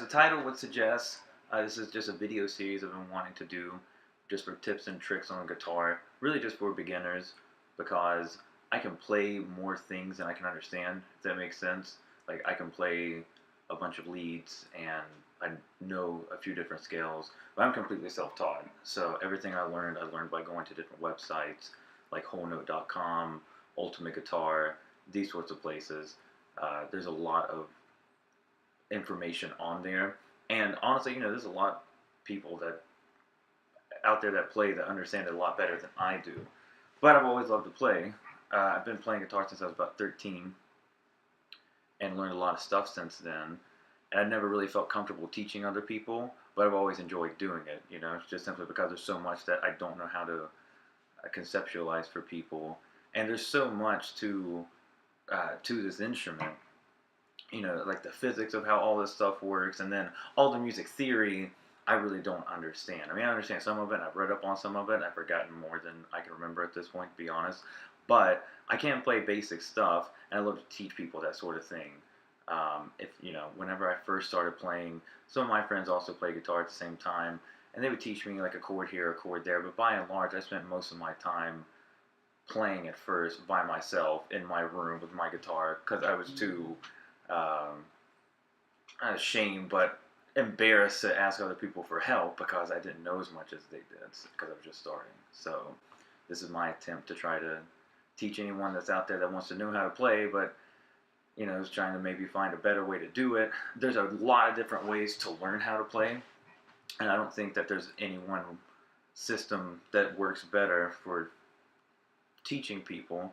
the title would suggest, this is just a video series I've been wanting to do just for tips and tricks on guitar, really just for beginners, because I can play more things than I can understand, if that makes sense. Like, I can play a bunch of leads and I know a few different scales, but I'm completely self-taught. So everything I learned by going to different websites like wholenote.com, Ultimate Guitar, these sorts of places. There's a lot of information on there, and honestly, there's a lot of people that out there that play that understand it a lot better than I do. But I've always loved to play. I've been playing guitar since I was about 13 and learned a lot of stuff since then. And I never really felt comfortable teaching other people, but I've always enjoyed doing it, just simply because there's so much that I don't know how to conceptualize for people. And there's so much to this instrument, like the physics of how all this stuff works, and then all the music theory I really don't understand. I mean, I understand some of it, I've read up on some of it, and I've forgotten more than I can remember at this point, to be honest. But I can play basic stuff, and I love to teach people that sort of thing. Whenever I first started playing, some of my friends also play guitar at the same time, and they would teach me like a chord here, a chord there, but by and large, I spent most of my time playing at first by myself in my room with my guitar, because I was too not ashamed, but embarrassed to ask other people for help because I didn't know as much as they did because I was just starting. So this is my attempt to try to teach anyone that's out there that wants to know how to play, but is trying to maybe find a better way to do it. There's a lot of different ways to learn how to play, and I don't think that there's any one system that works better for teaching people.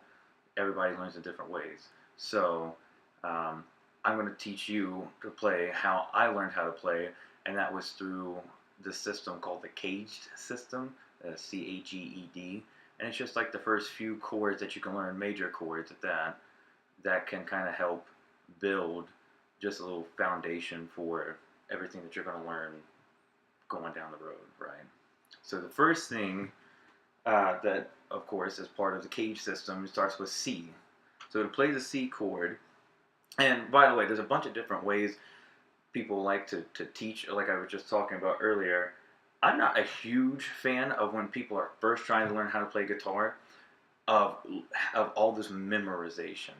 Everybody learns in different ways. So I'm going to teach you to play how I learned how to play, and that was through the system called the caged system, C-A-G-E-D, and it's just like the first few chords that you can learn, major chords at that can kind of help build just a little foundation for everything that you're going to learn going down the road, right? So the first thing that, of course, is part of the cage system, it starts with C. So to play the C chord, and by the way, there's a bunch of different ways people like to teach, like I was just talking about earlier. I'm not a huge fan of when people are first trying to learn how to play guitar, of all this memorization,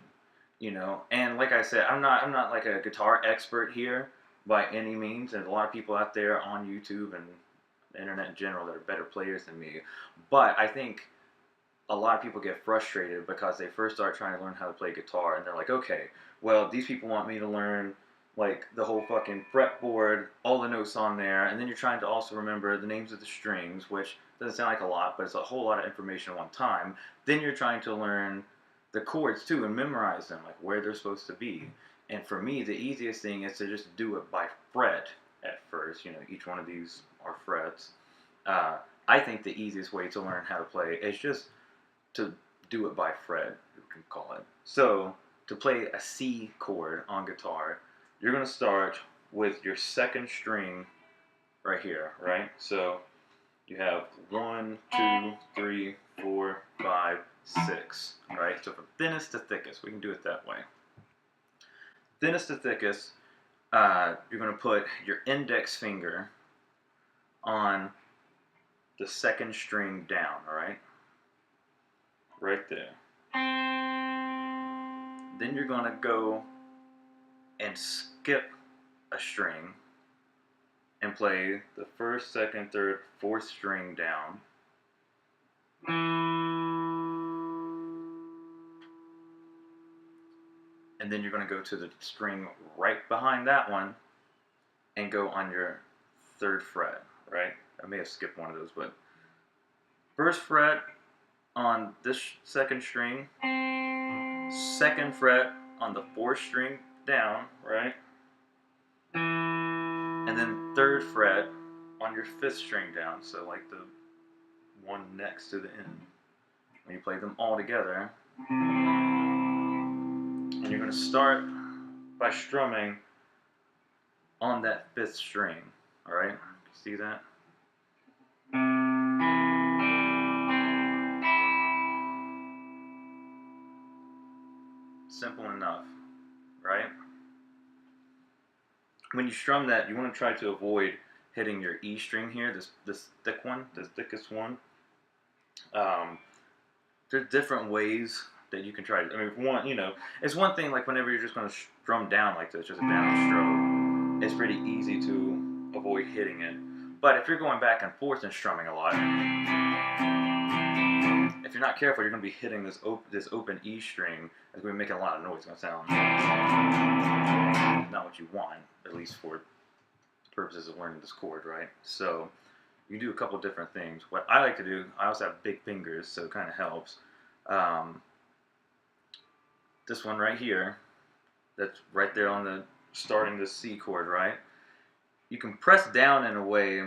And like I said, I'm not like a guitar expert here by any means. There's a lot of people out there on YouTube and the internet in general that are better players than me. But I think a lot of people get frustrated because they first start trying to learn how to play guitar, and they're like, okay, well, these people want me to learn like the whole fucking fretboard, all the notes on there, and then you're trying to also remember the names of the strings, which doesn't sound like a lot, but it's a whole lot of information at one time. Then you're trying to learn the chords too and memorize them, like where they're supposed to be. And for me, the easiest thing is to just do it by fret at first. Each one of these are frets. I think the easiest way to learn how to play is just to do it by fret, you can call it. So to play a C chord on guitar, you're going to start with your second string right here, right? So you have 1, 2, 3, 4, 5, 6, right? So from thinnest to thickest, we can do it that way. Thinnest to thickest, you're going to put your index finger on the second string down, all right? Right there. Then you're going to go and skip a string and play the first, second, third, fourth string down. And then you're going to go to the string right behind that one and go on your third fret, right? I may have skipped one of those, but first fret on this second string, second fret on the fourth string down, right? And then third fret on your fifth string down, so like the one next to the end. When you play them all together, and you're going to start by strumming on that fifth string, all right? See that? Simple enough, right? when you strum that, you want to try to avoid hitting your E string here, this thick one, this thickest one. Um, there's different ways that you can try to. I mean, one, it's one thing like whenever you're just going to strum down like this, just a down stroke. It's pretty easy to avoid hitting it. But if you're going back and forth and strumming a lot, if you're not careful, you're going to be hitting this open E string. It's going to be making a lot of noise. It's going to sound not what you want, at least for the purposes of learning this chord, right? So you do a couple different things. What I like to do, I also have big fingers, so it kind of helps. This one right here, that's right there on the starting the C chord, right? You can press down in a way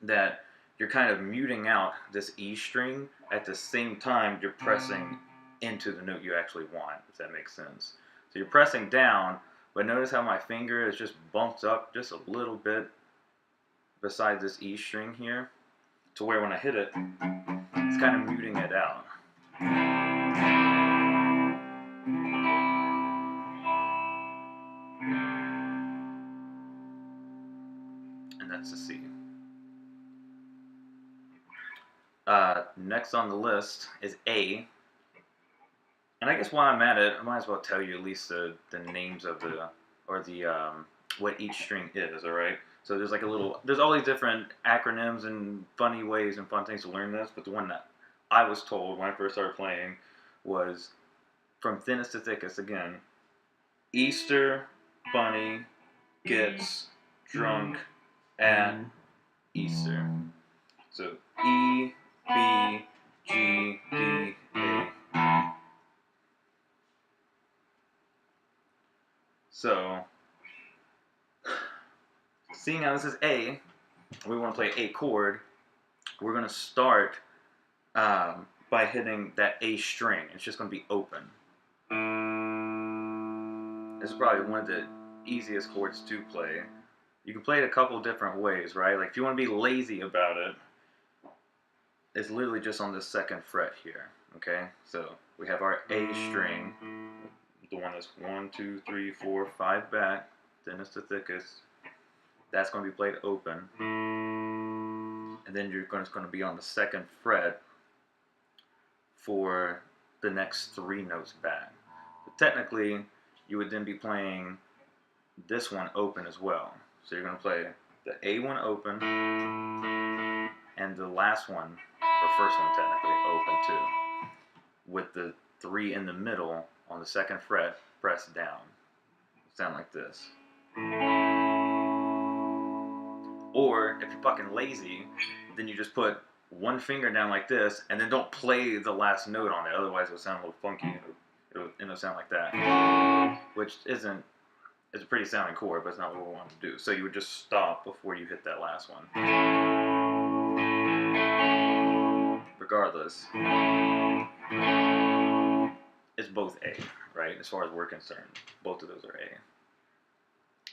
that you're kind of muting out this E string at the same time you're pressing into the note you actually want, if that makes sense. So you're pressing down, but notice how my finger is just bumped up just a little bit beside this E string here, to where when I hit it, it's kind of muting it out. And that's the C. Next on the list is A. And I guess while I'm at it, I might as well tell you at least the names of what each string is, alright? So there's like there's all these different acronyms and funny ways and fun things to learn this, but the one that I was told when I first started playing was from thinnest to thickest again. Easter Bunny gets drunk at Easter. So E, B, G, D, A. So, seeing how this is A, we want to play A chord, we're going to start by hitting that A string. It's just going to be open. This is probably one of the easiest chords to play. You can play it a couple different ways, right? Like if you want to be lazy about it, it's literally just on the second fret here, okay? So we have our A string, the one that's 1, 2, 3, 4, 5 back, thinnest to thickest. That's going to be played open. And then it's going to be on the second fret for the next 3 notes back. But technically, you would then be playing this one open as well. So you're going to play the A one open, and the last one, or first one technically, open too, with the 3 in the middle on the second fret pressed down. Sound like this. Or if you're fucking lazy, then you just put one finger down like this, and then don't play the last note on it. Otherwise, it'll sound a little funky. It'll sound like that, which isn't. It's a pretty sounding chord, but it's not what we want to do. So you would just stop before you hit that last one. Regardless, it's both A, right? As far as we're concerned, both of those are A.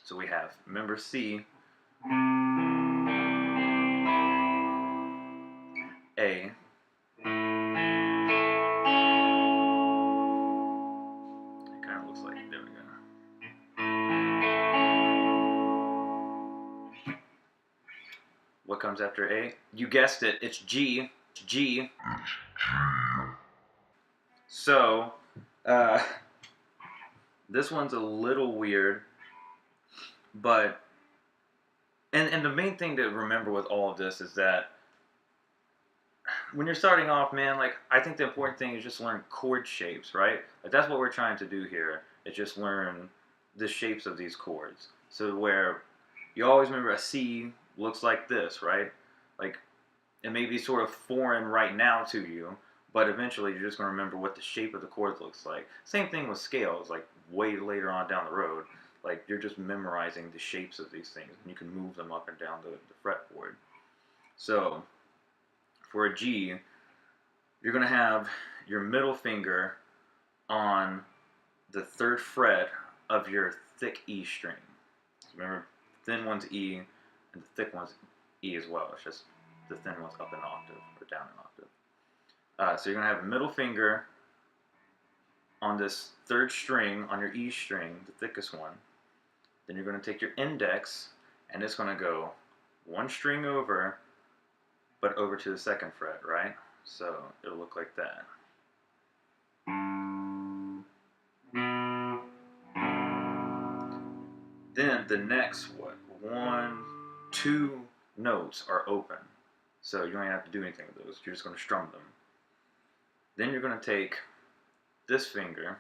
So we have, remember C, A, it kind of looks like, there we go. What comes after A? You guessed it, it's G. G. So, this one's a little weird, but, and the main thing to remember with all of this is that when you're starting off, man, like, I think the important thing is just learn chord shapes, right? Like, that's what we're trying to do here, is just learn the shapes of these chords. So where you always remember a C looks like this, right? Like, it may be sort of foreign right now to you, but eventually you're just going to remember what the shape of the chord looks like. Same thing with scales, like way later on down the road. Like, you're just memorizing the shapes of these things, and you can move them up and down the fretboard. So, for a G, you're going to have your middle finger on the 3rd fret of your thick E string. So remember, thin one's E, and the thick one's E as well. It's just the thin one's up an octave, or down an octave. So you're going to have a middle finger on this 3rd string, on your E string, the thickest one, Then you're going to take your index, and it's going to go one string over, but over to the second fret, right? So it'll look like that. Then the next, what, 1, 2 notes are open. So you don't have to do anything with those. You're just going to strum them. Then you're going to take this finger.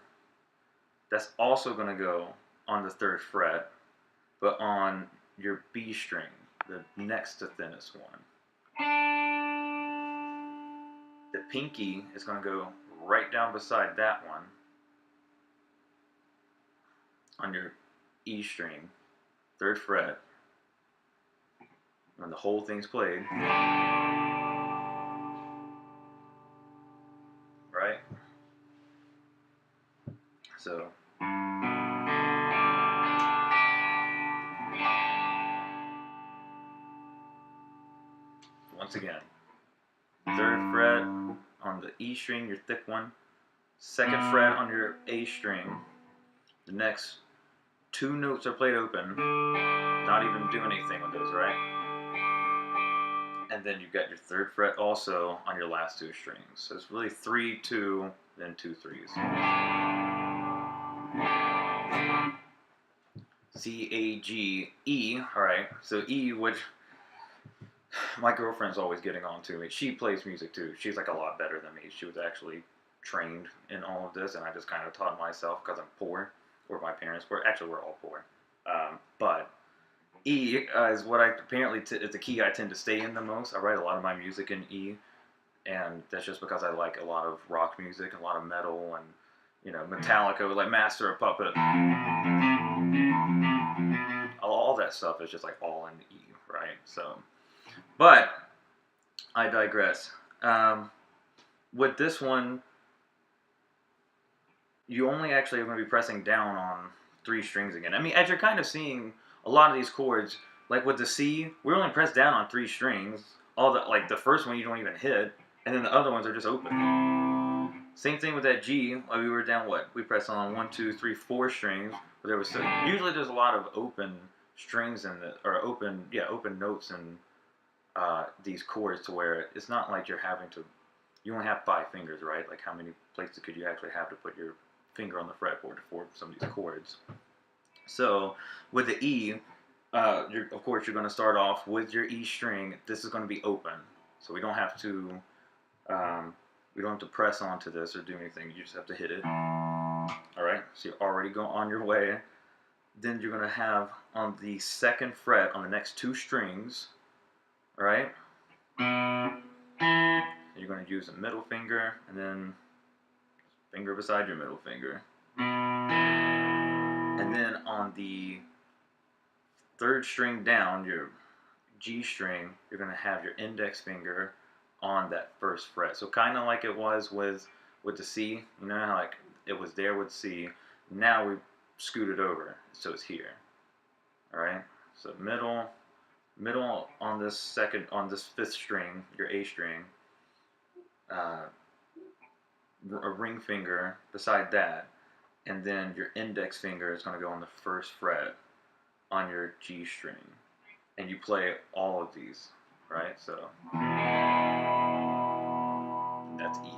That's also going to go on the 3rd fret, but on your B string, the next to thinnest one. The pinky is going to go right down beside that one on your E string, 3rd fret, when the whole thing's played. Right? So once again, 3rd fret on the E string, your thick one, 2nd fret on your A string. The next 2 notes are played open, not even doing anything with those, right? And then you've got your 3rd fret also on your last 2 strings. So it's really 3, 2, then 2 3s. C, A, G, E. All right. So E, which my girlfriend's always getting on to me. She plays music too. She's like a lot better than me. She was actually trained in all of this, and I just kind of taught myself because I'm poor, or my parents were. Actually, we're all poor. But E is what I apparently is the key I tend to stay in the most. I write a lot of my music in E, and that's just because I like a lot of rock music, a lot of metal, and Metallica, like Master of Puppet. All that stuff is just like all in E, right? So, but I digress. With this one, you only actually are going to be pressing down on 3 strings again. I mean, as you're kind of seeing a lot of these chords, like with the C, we only press down on 3 strings. All the the first one you don't even hit, and then the other ones are just open. Same thing with that G. We were down we pressed on 1, 2, 3, 4 strings. But there was usually there's a lot of open strings in open notes in these chords, to where it's not like you're having to. You only have 5 fingers, right? Like how many places could you actually have to put your finger on the fretboard for some of these chords? So with the E, of course you're going to start off with your E string. This is going to be open, so we don't have to press onto this or do anything. You just have to hit it. All right, so you're already going on your way. Then you're going to have on the 2nd fret on the next 2 strings. All right, you're going to use a middle finger and then finger beside your middle finger. And then on the 3rd string down, your G string, you're going to have your index finger on that 1st fret. So kind of like it was with the C. You know how like it was there with C. Now we scooted over, so it's here. All right. So middle on this 5th string, your A string. A ring finger beside that, and then your index finger is going to go on the 1st fret on your G string, and you play all of these, right? So that's E.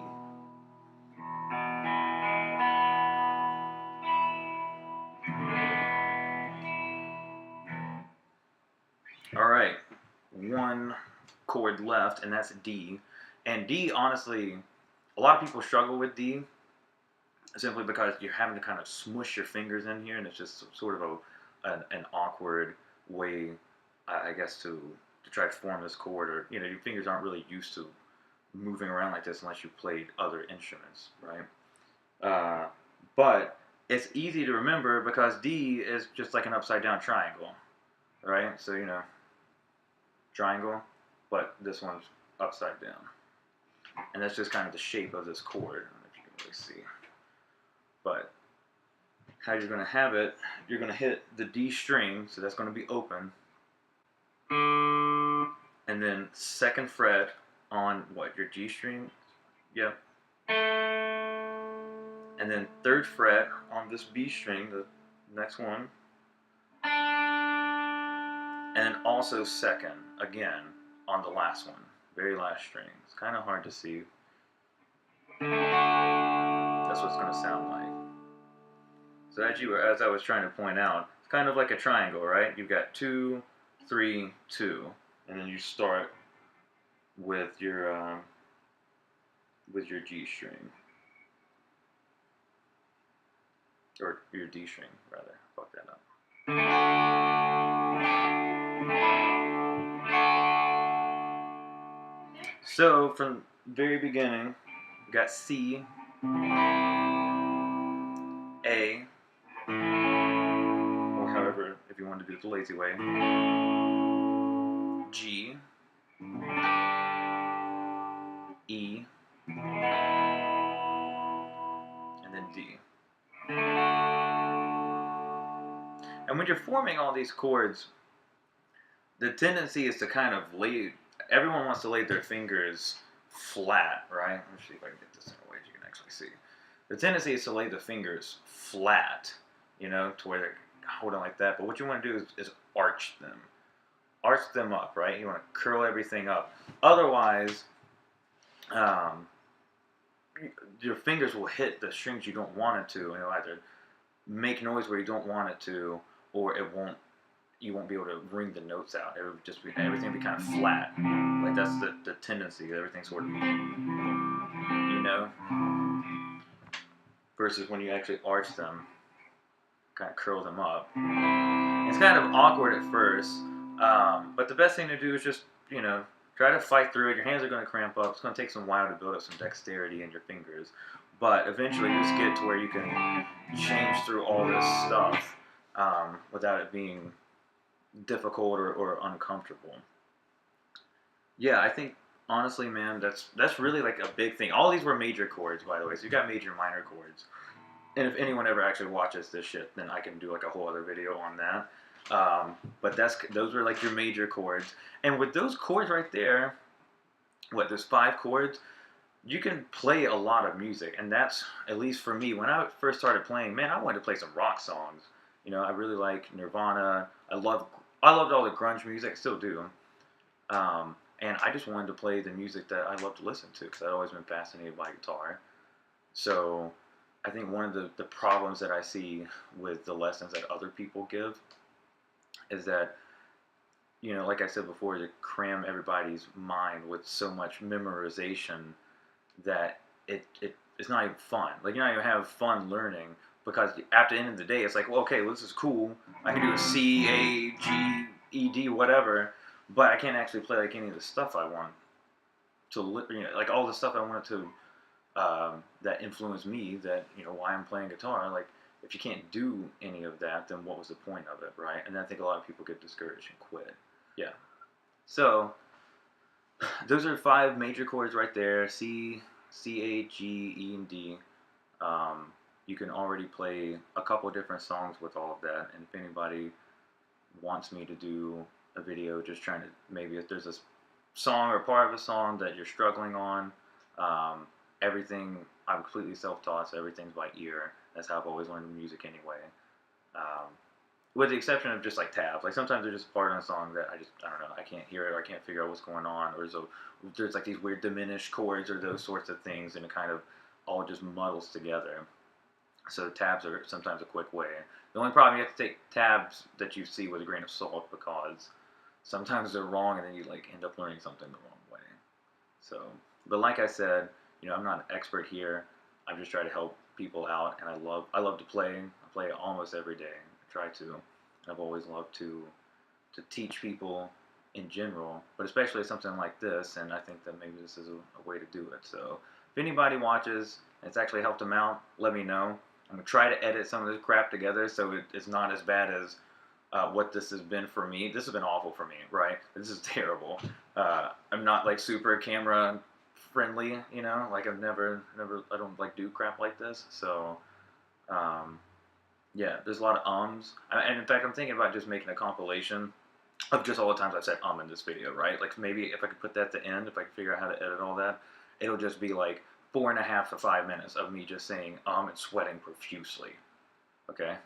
All right, 1 chord left, and that's D. And D, honestly, a lot of people struggle with D simply because you're having to kind of smush your fingers in here, and it's just sort of an awkward way, I guess, to try to form this chord. Or your fingers aren't really used to moving around like this unless you played other instruments, right? But it's easy to remember because D is just like an upside down triangle, right? So triangle, but this one's upside down, and that's just kind of the shape of this chord. I don't know if you can really see. But how you're going to have it, you're going to hit the D string, so that's going to be open. And then 2nd fret on your G string? Yep. And then 3rd fret on this B string, the next one. And then also second, again, on the last one, very last string. It's kind of hard to see. That's what it's going to sound like. So as I was trying to point out, it's kind of like a triangle, right? You've got 2, 3, 2, and then you start with your G string, or your D string rather. Fuck that up. So from the very beginning, we got C, A, or however, if you want to do it the lazy way, G, E, and then D. And when you're forming all these chords, the tendency is to kind of everyone wants to lay their fingers flat, right? Let me see if I can get this in a way you can actually see. The tendency is to lay the fingers flat, to where they're holding like that. But what you want to do is arch them. Arch them up, right? You want to curl everything up. Otherwise, your fingers will hit the strings you don't want it to, and it'll either make noise where you don't want it to, or you won't be able to ring the notes out. It would just be, everything would be kind of flat. Like that's the tendency. Everything's sort of, versus when you actually arch them, kind of curl them up. It's kind of awkward at first, but the best thing to do is just, try to fight through it. Your hands are going to cramp up. It's going to take some while to build up some dexterity in your fingers. But eventually you just get to where you can change through all this stuff without it being difficult or uncomfortable. Yeah, I think, honestly, man, that's really like a big thing. All these were major chords, by the way. So you got major, minor chords. And if anyone ever actually watches this shit, then I can do like a whole other video on that. But those were like your major chords. And with those chords right there, there's 5 chords, you can play a lot of music. And that's, at least for me, when I first started playing, man, I wanted to play some rock songs. I really like Nirvana. I loved all the grunge music. I still do. And I just wanted to play the music that I love to listen to, because I've always been fascinated by guitar. So I think one of the problems that I see with the lessons that other people give is that, like I said before, to cram everybody's mind with so much memorization that it's not even fun. Like, you're not even having fun learning, because at the end of the day, it's like, well, okay, this is cool. I can do a C, A, G, E, D, whatever, but I can't actually play like any of the stuff I want to, like all the stuff I wanted to, that influenced me, that, why I'm playing guitar. Like, if you can't do any of that, then what was the point of it, right? And I think a lot of people get discouraged and quit. Yeah. So, those are 5 major chords right there. C, A, G, E, and D. You can already play a couple different songs with all of that. And if anybody wants me to do a video just trying to, maybe if there's a song or part of a song that you're struggling on, everything, I'm completely self-taught, so everything's by ear. That's how I've always learned music anyway. With the exception of just like tabs. Like, sometimes there's just part in a song that I don't know, I can't hear it, or I can't figure out what's going on, or there's like these weird diminished chords or those sorts of things, and it kind of all just muddles together. So tabs are sometimes a quick way. The only problem, you have to take tabs that you see with a grain of salt, because sometimes they're wrong, and then you like end up learning something the wrong way. So, but like I said, I'm not an expert here. I'm just trying to help people out, and I love to play. I play almost every day. I try to. I've always loved to teach people in general, but especially something like this, and I think that maybe this is a way to do it. So if anybody watches and it's actually helped them out, let me know. I'm going to try to edit some of this crap together so it's not as bad as what this has been for me. This has been awful for me, right? This is terrible. I'm not like super camera friendly, like I've never, I don't like do crap like this. So, yeah, there's a lot of ums. And in fact, I'm thinking about just making a compilation of just all the times I've said in this video, right? Like, maybe if I could put that at the end, if I could figure out how to edit all that, it'll just be like 4.5 to 5 minutes of me just saying and sweating profusely. Okay.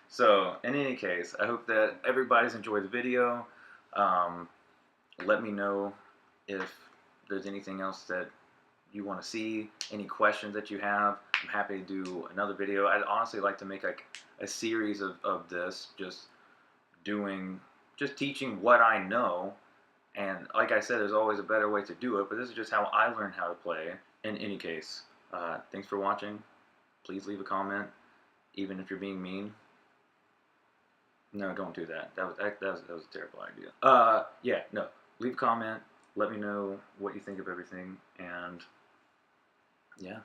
So, in any case, I hope that everybody's enjoyed the video. Um, Let me know if there's anything else that you want to see, any questions that you have. I'm happy to do another video. I'd honestly like to make like a series of this, just teaching what I know. And like I said, there's always a better way to do it, but this is just how I learned how to play. In any case, thanks for watching. Please leave a comment, even if you're being mean. No, don't do that. That was a terrible idea. Yeah, no. Leave a comment. Let me know what you think of everything, and yeah.